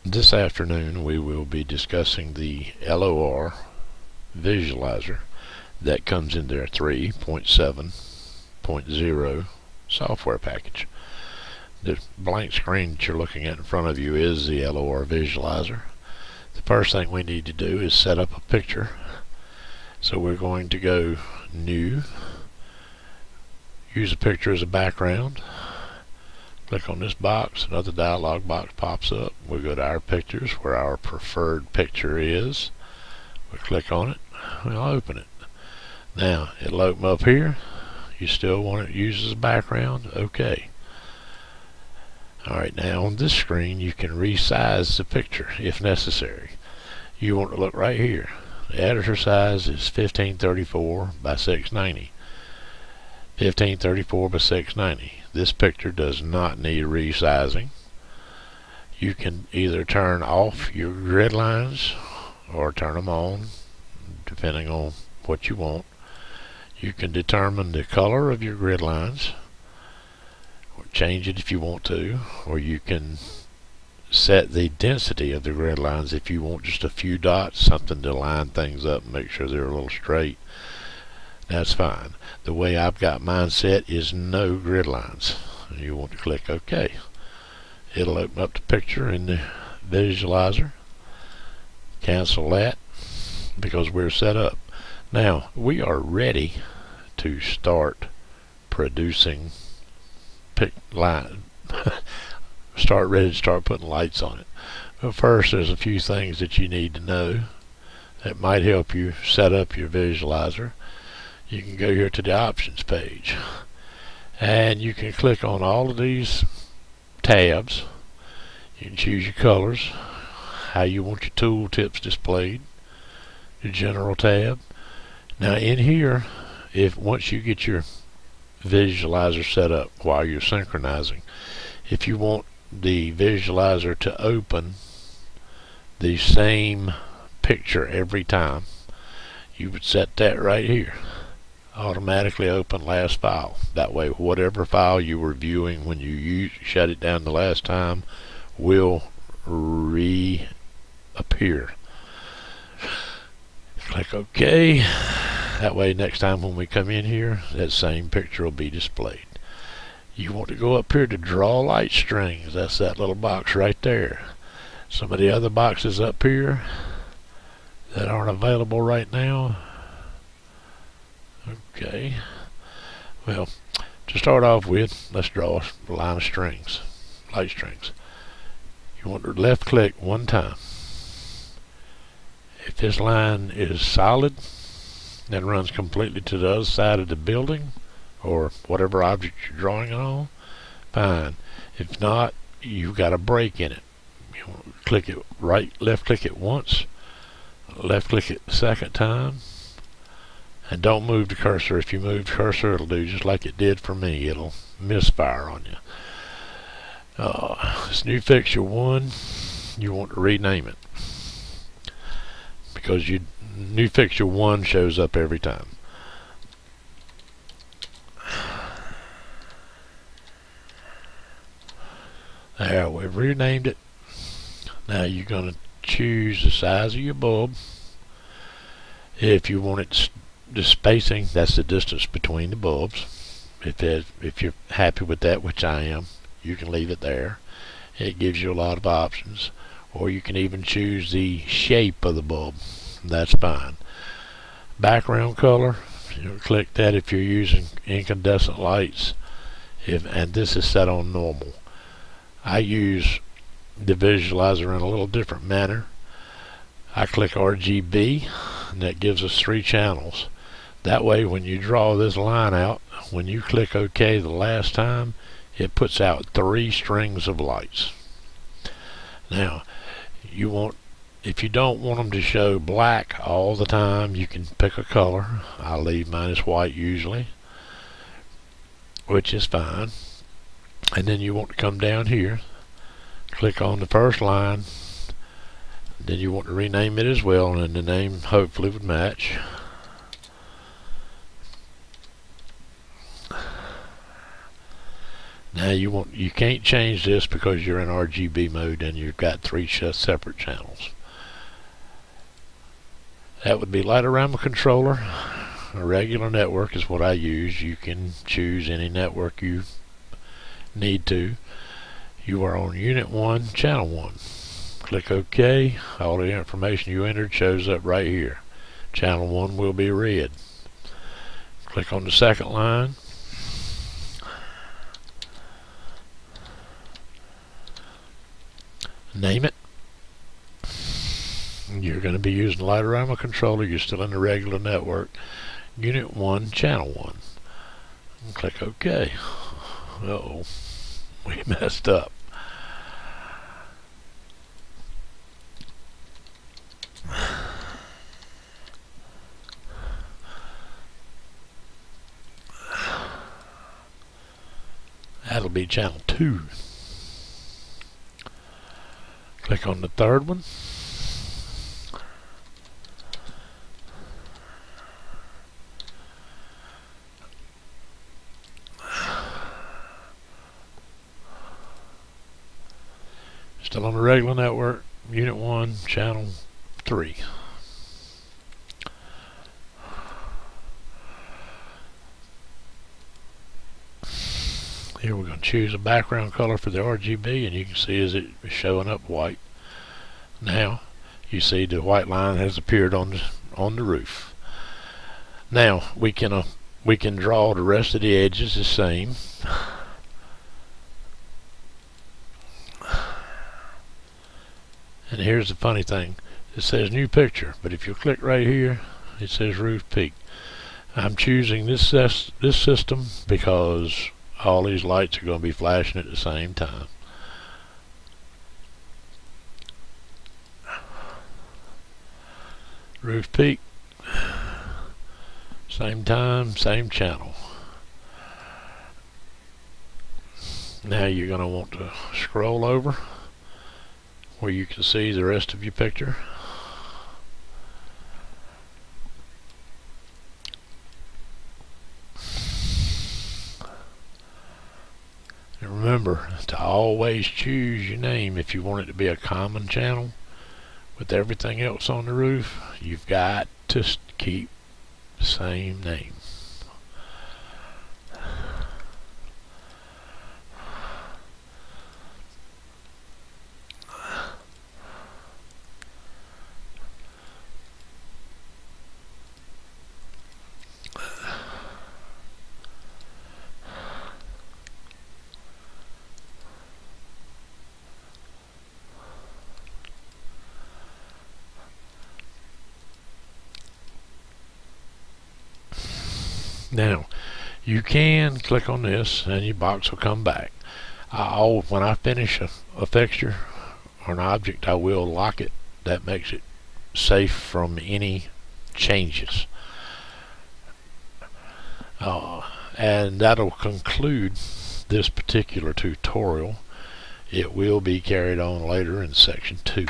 This afternoon we will be discussing the LOR visualizer that comes in their 3.7.0 software package. The blank screen that you're looking at in front of you is the LOR visualizer. The first thing we need to do is set up a picture. So we're going to go New, use a picture as a background. Click on this box, another dialog box pops up. We'll go to our pictures where our preferred picture is. We'll click on it, we'll open it. Now it'll open up here. You still want it used as a background? Okay. Alright, now on this screen you can resize the picture if necessary. You want to look right here. The editor size is 1534 by 690. 1534 by 690. This picture does not need resizing. You can either turn off your grid lines or turn them on depending on what you want. You can determine the color of your grid lines or change it if you want to, or you can set the density of the grid lines if you want just a few dots, something to line things up and make sure they're a little straight. That's fine. The way I've got mine set is no grid lines. You want to click OK. It'll open up the picture in the visualizer. Cancel that because we're set up. Now we are ready to start producing ready to start putting lights on it. But first, there's a few things that you need to know that might help you set up your visualizer. You can go here to the options page and you can click on all of these tabs. You can choose your colors, how you want your tool tips displayed, your general tab. Now in here, once you get your visualizer set up while you're synchronizing, if you want the visualizer to open the same picture every time, you would set that right here. Automatically open last file. That way whatever file you were viewing when you shut it down the last time will reappear. Click OK. That way next time when we come in here, that same picture will be displayed. You want to go up here to draw light strings. That's that little box right there. Some of the other boxes up here that aren't available right now. Okay, well, to start off with, let's draw a line of strings, light strings. You want to left click one time. If this line is solid and runs completely to the other side of the building or whatever object you're drawing it on, fine. If not, you've got a break in it. You want to click it left click it once, left click it the second time. And don't move the cursor. If you move the cursor, it'll do just like it did for me. It'll misfire on you. This new fixture 1, you want to rename it because new fixture 1 shows up every time. There, we've renamed it. Now you're going to choose the size of your bulb. If you want it the spacing, that's the distance between the bulbs. If you're happy with that, which I am, you can leave it there. It gives you a lot of options. Or you can even choose the shape of the bulb. That's fine. Background color, you click that if you're using incandescent lights. And this is set on normal. I use the visualizer in a little different manner. I click RGB and that gives us 3 channels. That way when you draw this line out, when you click OK the last time, it puts out 3 strings of lights. Now if you don't want them to show black all the time, you can pick a color. I leave mine as white usually, which is fine. And then you want to come down here, click on the first line, then you want to rename it as well, and the name hopefully would match. Now you can't change this because you're in RGB mode and you've got 3 separate channels. That would be Light-A-Rama controller. A regular network is what I use. You can choose any network you need to. You are on Unit 1, Channel 1. Click OK. All the information you entered shows up right here. Channel 1 will be red. Click on the second line. Name it. You're going to be using the Light-A-Rama controller. You're still in the regular network. Unit 1, Channel 1. And click OK. Uh-oh. We messed up. That'll be Channel 2. Click on the third one. Still on the regular network, Unit 1, Channel 3. Here we're going to choose a background color for the RGB, and you can see as it is showing up white. Now you see the white line has appeared on the roof. Now we can draw the rest of the edges the same. And here's the funny thing. It says new picture, but if you click right here, it says roof peak. I'm choosing this system because all these lights are going to be flashing at the same time. Roof peak, same time, same channel. Now you're going to want to scroll over where you can see the rest of your picture. And remember to always choose your name. If you want it to be a common channel with everything else on the roof, you've got to keep the same name. Now you can click on this and your box will come back. When I finish a fixture or an object, I will lock it. That makes it safe from any changes. And that'll conclude this particular tutorial. It will be carried on later in section 2.